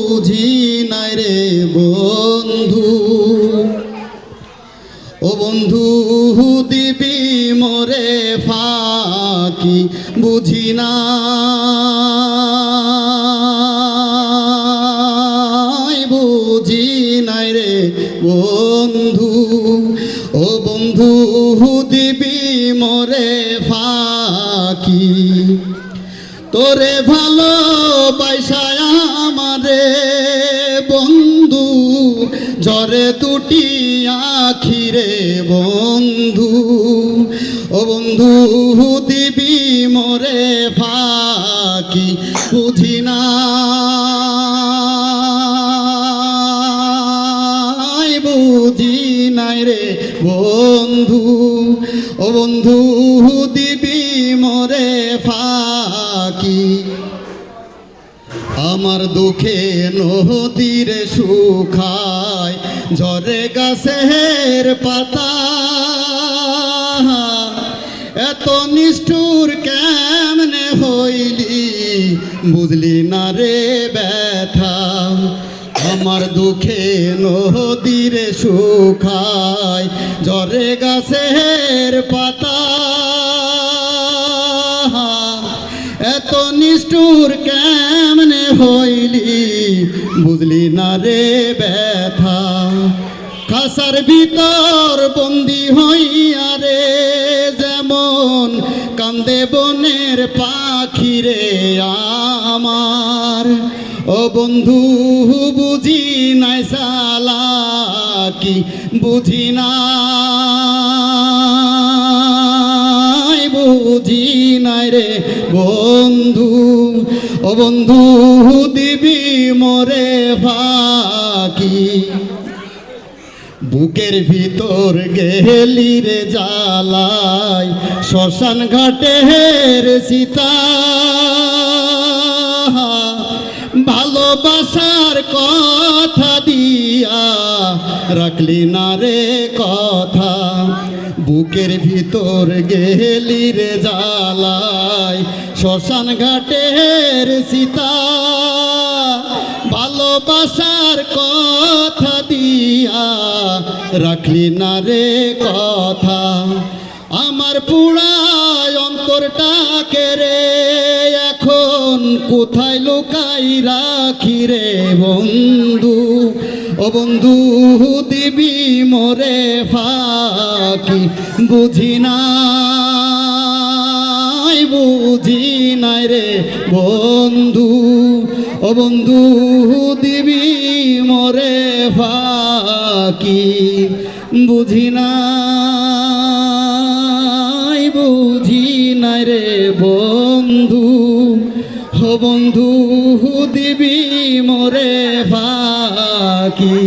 বুঝি নাই রে বন্ধু। ও বন্ধু দিবি মোরে ফাঁকি বুঝি না, বুঝি নাই রে বন্ধু। ও বন্ধু দিবি মোরে ফাঁকি, তোরে ভালোবাসা আমারে বন্ধু ঝরে দুটি আখিরে বন্ধু। ও বন্ধু দিবি মোরে ফাঁকি বুঝি না, বুঝি নাই রে বন্ধু। ও বন্ধু দিবি মোরে ফাঁকি, আমার দুঃখে নদীর শুকায় ঝরে গাছের পাতা, এত নিষ্ঠুর কেমনে হইলি বুঝলি না রে ব্যথা। আমার দুঃখে নদীর শুকায় ঝরে গাছের পাতা, এত নিষ্ঠুর কেমনে হইলি বুঝলি না রে ব্যথা। খাসার ভিতর বন্দি হইয়া রে যেমন কান্দে বনের পাখি রে আমার। ও বন্ধু বুঝি নাই চালাকি বুঝি নাই, বুঝি নাই রে বন্ধু। ও বন্ধু দিবি মোরে ফাঁকি, বুকের ভিতর গেলি রে জ্বালাই শ্মশান ঘাটের সীতা। ভালোবাসার কথা দিয়া রাখলি না রে কথা, বুকের ভিতর গেলি রে জ্বালাই শ্মশান ঘাটের সীতা। ভালোবাসার কথা দিয়া রাখলি না রে কথা, আমার পুরায় অন্তরটাকে রে এখন কোথায় লুকাই রাখি রে বন্ধু। ও বন্ধু দিবি মোরে ফাঁকি বুঝি নাই, বুঝি নাই রে বন্ধু। ও বন্ধু দিবি মোরে ফাঁকি বুঝি নাই, বুঝি নাই রে বন্ধু। ও বন্ধু দিবি মোরে ফাঁকি।